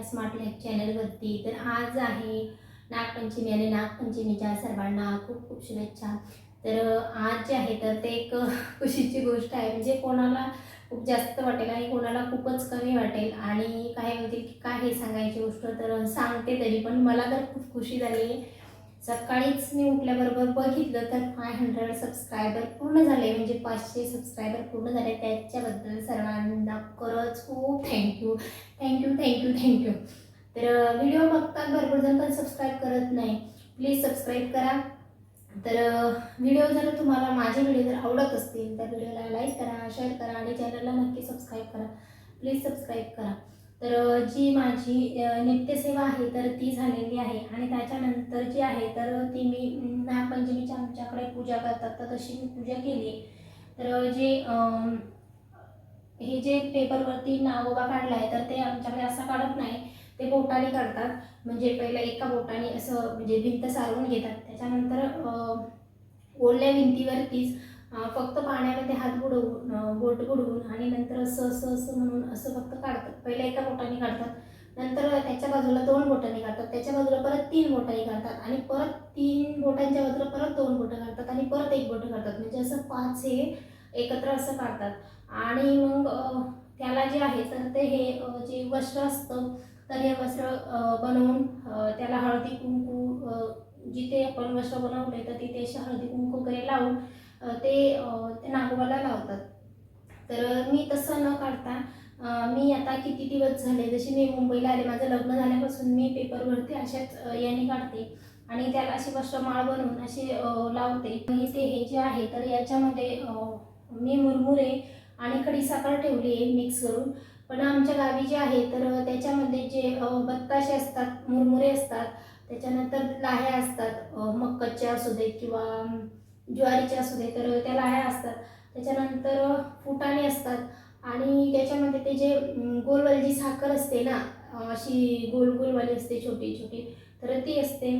आपल्या smart life चॅनलवरती. तर आज आहे नागपंचमी आणि नागपंचमीच्या सर्वांना खूप खूप शुभेच्छा. तर आज जे आहे तर ते एक खुशीची गोष्ट आहे. म्हणजे कोणाला खूप जास्त वाटेल आणि कोणाला खूपच कमी वाटेल आणि काही म्हणतील की काय हे सांगायची गोष्ट, तर सांगते तरी पण मला तर खूप खुशी झाली आहे. सकाळीच मी उठल्याबरोबर बघितलं तर 500 सबस्क्रायबर पूर्ण झाले, म्हणजे 500 सबस्क्रायबर पूर्ण झाले. त्याच्याबद्दल सर्वांना खरंच खूप थँक्यू थँक्यू थँक्यू थँक्यू. तर व्हिडिओ बघतात भरपूर जण पण सबस्क्राईब करत नाही. प्लीज सबस्क्राईब करा. तर व्हिडिओ जर तुम्हाला माझे व्हिडिओ जर आवडत असतील तर व्हिडिओला लाईक करा, शेअर करा आणि चॅनलला नक्की सबस्क्राईब करा. प्लीज सबस्क्राईब करा. तर जी माझी नित्यसेवा आहे तर ती झालेली आहे आणि त्याच्यानंतर जी आहे तर ती मी नागपंचमीची आमच्याकडे पूजा करतात तर तशी मी पूजा केली. तर हे जे पेपरवरती नागोबा काढला आहे तर ते आमच्याकडे असं काढत नाही, ते बोटाने काढतात. म्हणजे पहिलं एका बोटाने असं म्हणजे भिंत सारवून घेतात. त्याच्यानंतर ओल्या भिंतीवरतीच फक्त पाण्यामध्ये हात बुडवून बोट बुडवून आणि नंतर असं असं असं म्हणून असं फक्त काढतात. पहिलं एका बोटाने काढतात, नंतर त्याच्या बाजूला 2 बोटांनी काढतात, त्याच्या बाजूला परत 3 बोटांनी काढतात आणि परत 3 बोटांच्या बाजूला परत 2 बोटं काढतात आणि परत 1 बोटं काढतात. म्हणजे असं 5 हे एकत्र असं काढतात. आणि मग त्याला जे आहे तर ते हे जे वस्त्र असतं तर हे वस्त्र बनवून त्याला हळदी कुंकू जिथे आपण वस्त्र बनवले तर तिथे असे हळदी कुंकू वगैरे लावून ते नागोबाला लावतात. तर मी तसं न काढता मी आता किती दिवस झाले, जशी मी मुंबईला आले, माझं लग्न झाल्यापासून मी पेपरवरती अशाच याने काढते आणि त्याला अशी वस्त्रमाळ बनवून अशी लावते. ते हे जे आहे तर याच्यामध्ये मी मुरमुरे आणि खडीसाखर ठेवली आहे मिक्स करून. पण आमच्या गावी जे आहे तर त्याच्यामध्ये जे बत्ताशे असतात, मुरमुरे असतात, त्याच्यानंतर लाह्या असतात, मक्काच्या असू देत किंवा ज्वारीच्या असू दे तर त्या लाह्या असतात. त्याच्यानंतर फुटाणे असतात आणि त्याच्यामध्ये ते जे गोलवाली जी साखर असते ना, अशी गोल गोलवाली असते छोटी छोटी, तर ती असते.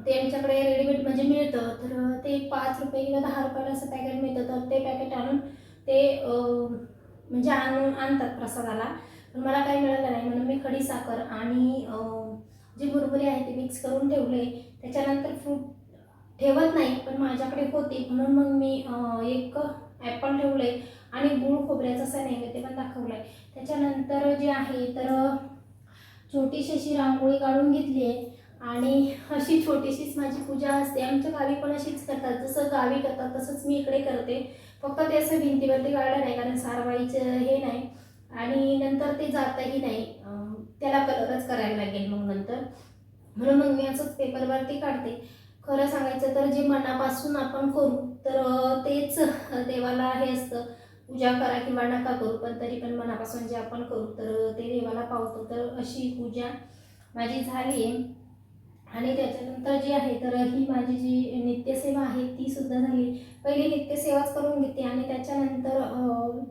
ते आमच्याकडे रेडीमेड म्हणजे मिळतं. तर ते 5 रुपये किंवा 10 रुपयाला असं पॅकेट मिळतं. तर ते पॅकेट आणून ते म्हणजे आणतात प्रसादाला. पण मला काही मिळालं नाही म्हणून मी खडीसाखर आणि जे मुरमुरे आहे ते मिक्स करून ठेवले. त्याच्यानंतर फ्रूट ठेवत नाही पण माझ्याकडे होते म्हणून मग मी एक ॲपल ठेवले आणि गूळ खोबऱ्याचं असं नैवेद्य पण दाखवलं. त्याच्यानंतर जे आहे तर छोटीशी अशी रांगोळी काढून घेतली आहे आणि अशी छोटीशीच माझी पूजा असते. आमच्या गावी पण अशीच करतात, जसं गावी करतात तसंच मी इकडे करते. फक्त ते असं भिंतीवरती काढलं नाही कारण सारवाईचं हे नाही आणि नंतर ते जातही नाही, त्याला कलरच करायला लागेल मग नंतर, म्हणून मग मी असंच पेपरवरती काढते. खरं सांगायचं तर जे मनापासून आपण करू तर तेच देवाला हे असतं. पूजा करा किंवा नका करू पण तरी पण मनापासून जे आपण करू तर ते देवाला पावतो. तर अशी पूजा माझी झाली आहे आणि त्याच्यानंतर जी आहे तर ही माझी जी नित्यसेवा आहे ती सुद्धा झाली. पहिली नित्यसेवाच करून घेते आणि त्याच्यानंतर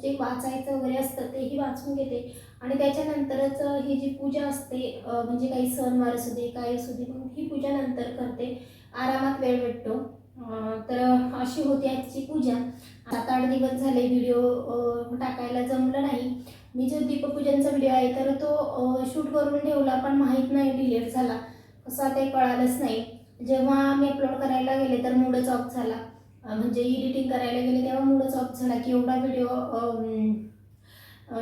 जे वाचायचं वगैरे असतं तेही वाचून घेते आणि त्याच्यानंतरच ही जी पूजा असते म्हणजे काही सणवार असू दे काय असू दे मग ही पूजा नंतर करते, आरामात वेळ भेटतो. तर अशी होती आजची पूजा. 7-8 दिवस झाले व्हिडिओ टाकायला जमलं नाही. मी जो दीपपूजनचा व्हिडिओ आहे तर तो शूट करून ठेवला पण माहीत नाही डिलीट झाला, कसं काही कळालंच नाही. जेव्हा मी अपलोड करायला गेले तर मूडच ऑफ झाला, म्हणजे एडिटिंग करायला गेले तेव्हा मूडच ऑफ झाला की एवढा व्हिडिओ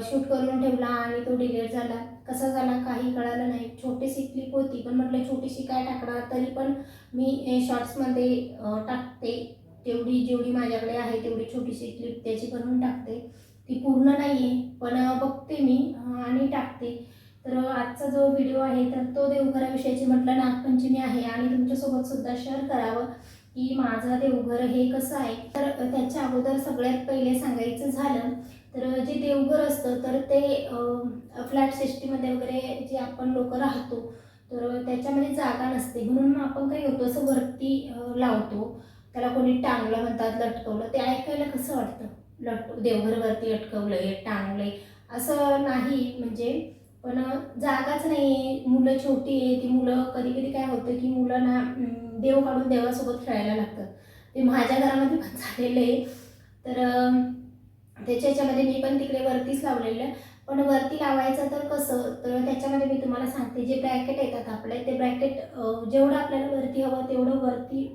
शूट करून ठेवला आणि तो डिलीट झाला. कसा झाला काही कळालं नाही. छोटीशी क्लिप होती पण म्हटलं छोटीशी काय टाकणार, तरी पण मी शॉर्ट्समध्ये टाकते. जेवढी माझ्याकडे आहे तेवढी छोटीशी क्लिप त्याची बनवून टाकते. ती पूर्ण नाही आहे पण बघते मी आणि टाकते. तर आजचा जो व्हिडिओ आहे तर तो देवघराविषयीची म्हटलं नागपंचमी आहे आणि तुमच्यासोबत सुद्धा शेअर करावं की माझं देवघर हे कसं आहे. तर त्याच्या अगोदर सगळ्यात पहिले सांगायचं झालं तर जे देवघर असतं तर ते फ्लॅट सिस्टीममध्ये वगैरे जे आपण लोक राहतो तर त्याच्यामध्ये जागा नसते म्हणून आपण काय होतो असं वरती लावतो. त्याला कोणी टांगलं म्हणतात, लटकवलं, ते ऐकायला कसं वाटतं, देवघरवरती लटकवलंय टांगलंय असं नाही. म्हणजे पण जागाच नाही आहे, मुलं छोटी आहे. ती मुलं कधी कधी काय होतं की मुलांना देव काढून देवासोबत खेळायला लागतं. ते माझ्या घरामध्ये पण झालेलं आहे. तर त्याच्यामध्ये मी पण तिकडे वरतीच लावलेलं. पण वरती लावायचं तर कसं, तर त्याच्यामध्ये मी तुम्हाला सांगते, जे ब्रॅकेट येतात आपले ते ब्रॅकेट जेवढं आपल्याला वरती हवं तेवढं वरती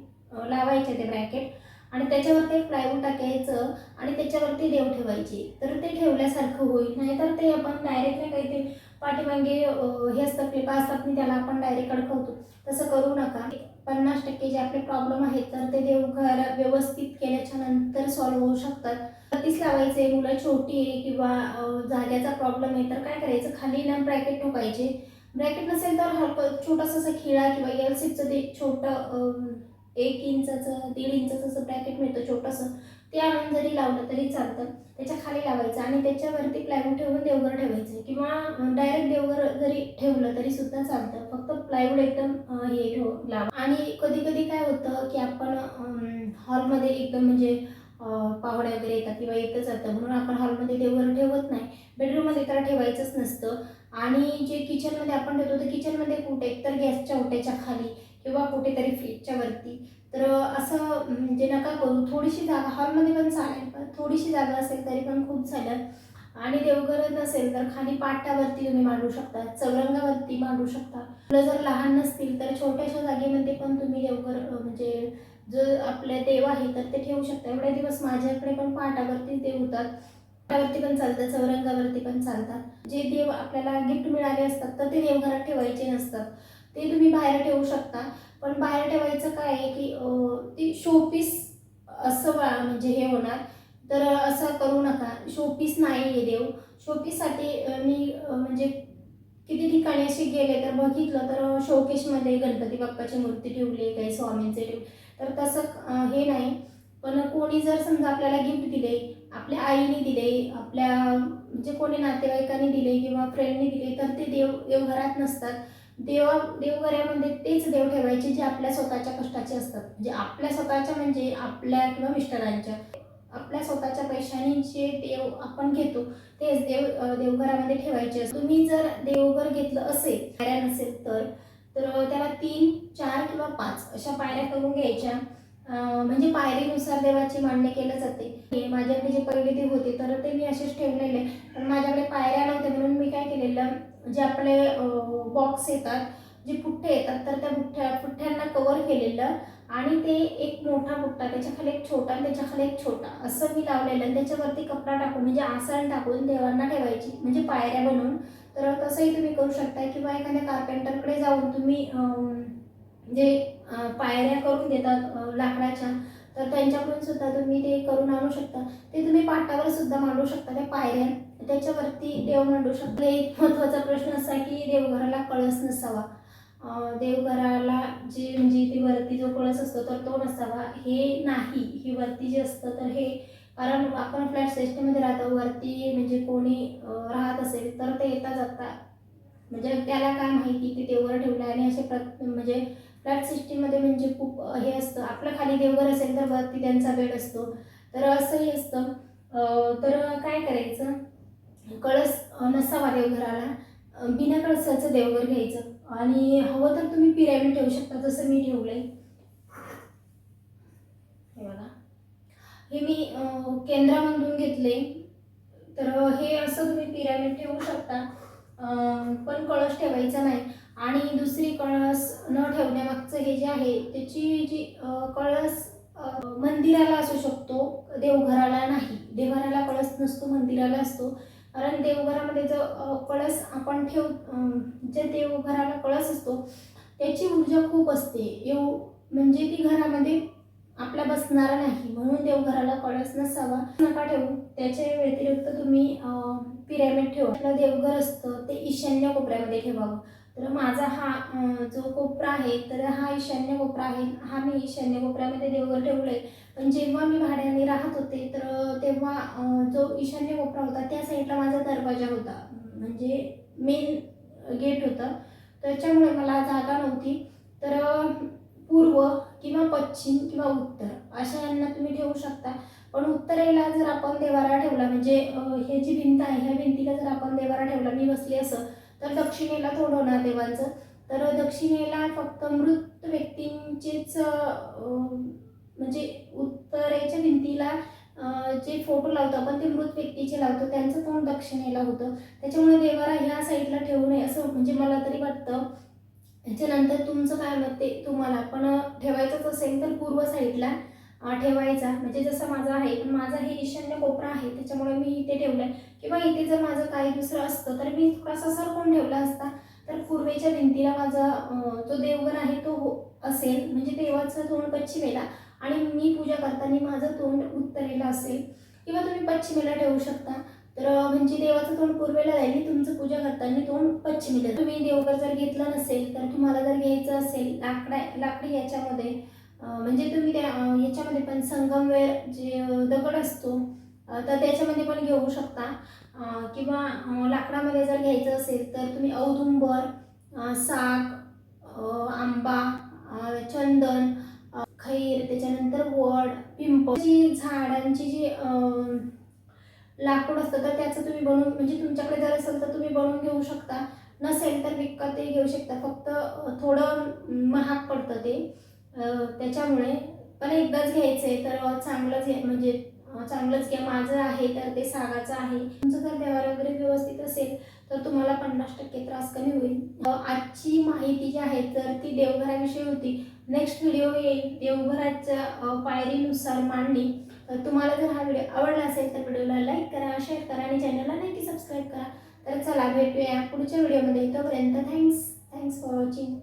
लावायचे ते ब्रॅकेट, आणि त्याच्यावरती एक प्लायवूड टाकायचं आणि त्याच्यावरती देव ठेवायचे, तर ते ठेवल्यासारखं होईल. नाहीतर ते आपण डायरेक्ट नाही काही ते पाठीमागे हे असतं क्लिपा असतात आणि त्याला आपण डायरेक्ट अडकवतो, तसं करू नका. 50% जे आपले प्रॉब्लेम आहेत तर ते देवघर व्यवस्थित केल्याच्या नंतर सॉल्व्ह होऊ शकतात. वरतीच लावायचे, मुलं छोटी आहे किंवा जाग्याचा प्रॉब्लेम आहे तर काय करायचं, खाली ना ब्रॅकेट ठोकायचे. ब्रॅकेट नसेल तर हलकं छोटंसं असं खिळा किंवा एलसीचं ते छोटं 1 इंचाचं 1.5 इंचाचं असं ब्रॅकेट मिळतं छोटंसं, ते आणून जरी लावलं तरी चालतं. त्याच्या खाली लावायचं आणि त्याच्यावरती प्लायवूड ठेवून देवघर ठेवायचं, किंवा डायरेक्ट देवघर जरी ठेवलं तरी सुद्धा चालतं, फक्त प्लायवूड एकदम हे लावा. आणि कधी कधी काय होतं की आपण हॉलमध्ये एकदम म्हणजे पाहुणे वगैरे येतात किंवा येतं जातं म्हणून आपण हॉलमध्ये देवघर ठेवत नाही, बेडरूममध्ये तर ठेवायचंच नसतं. आणि जे किचनमध्ये आपण ठेवतो तर किचनमध्ये कुठे, एकतर गॅसच्या ओट्याच्या खाली किंवा कुठेतरी फ्रीजच्या वरती, तर असं म्हणजे नका करू. थोडीशी जागा हॉलमध्ये पण चालेल, पण थोडीशी जागा असेल तरी पण खूप झालं. आणि देवघर नसेल तर खाली पाटावरती तुम्ही मांडू शकता, चौरंगावरती मांडू शकता. मुलं जर लहान नसतील तर छोट्याशा जागेमध्ये पण तुम्ही देवघर म्हणजे जो आपले देव आहे तर ते ठेवू शकता. एवढे दिवस माझ्याकडे पण पाटावरती देव होतात, पाटावरती पण चालतं, चौरंगावरती पण चालतात. जे देव आपल्याला गिफ्ट मिळाले असतात तर ते देवघरात ठेवायचे नसतात, ते तुम्ही बाहेर ठेवू शकता. पण बाहेर ठेवायचं काय आहे की ती शोपीस असं म्हणजे हे होणार, तर असं करू नका. शोपीस नाही आहे देव. शोपीससाठी मी म्हणजे किती ठिकाणी असे गेले तर बघितलं तर शोकेशमध्ये गणपती बाप्पाची मूर्ती ठेवली, काही स्वामींचे ठेवले, तर तसं हे नाही. पण कोणी जर समजा आपल्याला गिफ्ट दिले, आपल्या आईने दिले, आपल्या म्हणजे कोणी नातेवाईकांनी दिले किंवा फ्रेंडने दिले, तर ते देवघरात नसतात. देवघरामध्ये तेच देव ठेवायचे जे आपल्या स्वतःच्या कष्टाचे असतात, म्हणजे आपल्या स्वतःच्या म्हणजे आपल्या किंवा मिस्टरांच्या, आपल्या स्वतःच्या पैशाने जे देव आपण घेतो तेच देवघरामध्ये ठेवायचे असतात. तुम्ही जर देवघर घेतलं असेल, पायऱ्या नसेल तर त्याला 3, 4 किंवा 5 अशा पायऱ्या करून घ्यायच्या. म्हणजे पायरीनुसार देवाची मांडणी केलं जाते. माझ्याकडे जे पहिले देव होते तर ते मी असेच ठेवलेले, पण माझ्याकडे पायऱ्या नव्हत्या म्हणून मी काय केलेलं, जे आपले बॉक्स येतात, जे पुठ्ठे येतात तर त्या पुठ्ठ्यांना कव्हर केलेलं, आणि ते एक मोठा पुठ्ठा, त्याच्याखाली एक छोटा आणि त्याच्याखाली एक छोटा असं मी लावलेलं, आणि त्याच्यावरती कपडा टाकून म्हणजे आसन टाकून देवांना ठेवायची, म्हणजे पायऱ्या बनवून. तर तसंही तुम्ही करू शकता, किंवा एखाद्या कार्पेंटरकडे जाऊन तुम्ही जे पायऱ्या करून देतात लाकडाच्या, तर त्यांच्याकडून सुद्धा तुम्ही ते करून आणू शकता. ते तुम्ही पाटावर सुद्धा मांडू शकता त्या पायऱ्या, त्याच्यावरती देव मांडू शकता. एक महत्त्वाचा प्रश्न असा की देवघराला कळस नसावा. देवघराला जे म्हणजे ते वरती जो कळस असतो तर तो नसावा, हे नाही. हे वरती जे असतं तर हे, कारण आपण फ्लॅट सिस्टममध्ये राहतो, वरती म्हणजे कोणी राहत असेल तर ते येता जाता म्हणजे त्याला काय माहिती की देवघर ठेवलं आहे. आणि असे म्हणजे फ्लॅट सिस्टीममध्ये म्हणजे खूप हे असतं, आपलं खाली देवघर असेल तर वरती त्यांचा बेड असतो, तर असंही असतं. तर काय करायचं, कळस नसावा देवघराला, बिना कळसाचं देवघर घ्यायचं. आणि हवं तर तुम्ही पिरॅमिड ठेवू शकता, जसं मी ठेवलंय हे बघा. हे मी केंद्रामधून घेतले, तर हे असं तुम्ही पिरॅमिड ठेवू शकता, पण कळस ठेवायचा नाही. आणि दुसरी, कळस न ठेवण्यामागचं हे जे आहे त्याची जी कळस मंदिराला असू शकतो, देवघराला नाही. देवघराला कळस नसतो, मंदिराला असतो. कारण देवघरामध्ये जो कळस आपण जे देवघराला कळस असतो त्याची ऊर्जा खूप असते, म्हणजे ती घरामध्ये आपल्या बसणार नाही, म्हणून देवघराला कळस नसावा. नका ठेवू. त्याच्या व्यतिरिक्त तुम्ही पिरॅमिड ठेवा. आपलं देवघर असतं ते ईशान्य कोपऱ्यामध्ये ठेवावं. तर माझा हा जो कोपरा आहे तर हा ईशान्य कोपरा आहे, हा मी ईशान्य कोपऱ्यामध्ये देवघर ठेवलंय. पण जेव्हा मी भाड्याने राहत होते तर तेव्हा जो ईशान्य कोपरा होता त्या साईडला माझा दरवाजा होता, म्हणजे मेन गेट होतं, त्याच्यामुळे मला जागा नव्हती. तर पूर्व किंवा पश्चिम किंवा उत्तर अशा यांना तुम्ही ठेवू शकता. पण उत्तरेला जर आपण देवारा ठेवला, म्हणजे हे जी भिंत आहे ह्या भिंतीला जर आपण देवारा ठेवला, मी बसली असं, तर दक्षिणेला थोडं होणार देवांचं. तर दक्षिणेला फक्त मृत व्यक्तींचेच म्हणजे उत्तरेच्या भिंतीला जे फोटो लावतो आपण ते मृत व्यक्तीचे लावतो, त्यांचं तोंड दक्षिणेला होतं. त्याच्यामुळे देवारा ह्या साईडला ठेवू नये असं म्हणजे मला तरी वाटतं. त्याच्यानंतर तुमचं काय मत ते तुम्हाला, पण ठेवायचंच असेल तर पूर्व साईडला ठेवायचा. म्हणजे जसं माझं आहे, पण माझा हे ईशान्य कोपरा आहे त्याच्यामुळे मी इथे ठेवलं आहे. किंवा इथे जर माझं काही दुसरं असतं तर मी थोडासा सरकून ठेवला असता, तर पूर्वेच्या भिंतीला माझा जो देवघर आहे तो असेल. म्हणजे देवाचं तोंड पश्चिमेला आणि मी पूजा करताना माझं तोंड उत्तरेला असेल. किंवा तुम्ही पश्चिमेला ठेवू शकता, तर म्हणजे देवाचं तोंड पूर्वेला राहील, तुमचं पूजा करताना तोंड पश्चिमेला. तुम्ही देवघर जर घेतलं नसेल तर तुम्हाला जर घ्यायचं असेल लाकडी याच्यामध्ये, म्हणजे तुम्ही त्या याच्यामध्ये पण संगमवेर जे दगड असतो तर त्याच्यामध्ये पण घेऊ शकता. किंवा लाकडामध्ये जर घ्यायचं असेल तर तुम्ही औदुंबर, साग, आंबा, चंदन, खैर, त्याच्यानंतर वड, पिंपळ, जी झाडांची जी लाकूड असतं तर त्याचं तुम्ही बनवून, म्हणजे तुमच्याकडे जर असेल तर तुम्ही बनवून घेऊ शकता. नसेल तर विकत घेऊ शकता. फक्त थोडं महाग पडतं ते, त्याच्यामुळे. पण एकदाच घ्यायचं आहे तर चांगलंच म्हणजे चांगलंच घ्या. माझं आहे तर ते सागाचं आहे. तुमचं जर व्यवहार वगैरे व्यवस्थित असेल तर तुम्हाला 50% त्रास कमी होईल. आजची माहिती जी आहे तर ती देवघराविषयी होती. नेक्स्ट व्हिडिओ येईल देवघराच्या पायरीनुसार मांडणी. तर तुम्हाला जर हा व्हिडिओ आवडला असेल तर व्हिडिओला लाईक करा, शेअर करा आणि चॅनलला नक्की सबस्क्राईब करा. तर चला भेटूया पुढच्या व्हिडिओमध्ये. तोपर्यंत थँक्स फॉर वॉचिंग.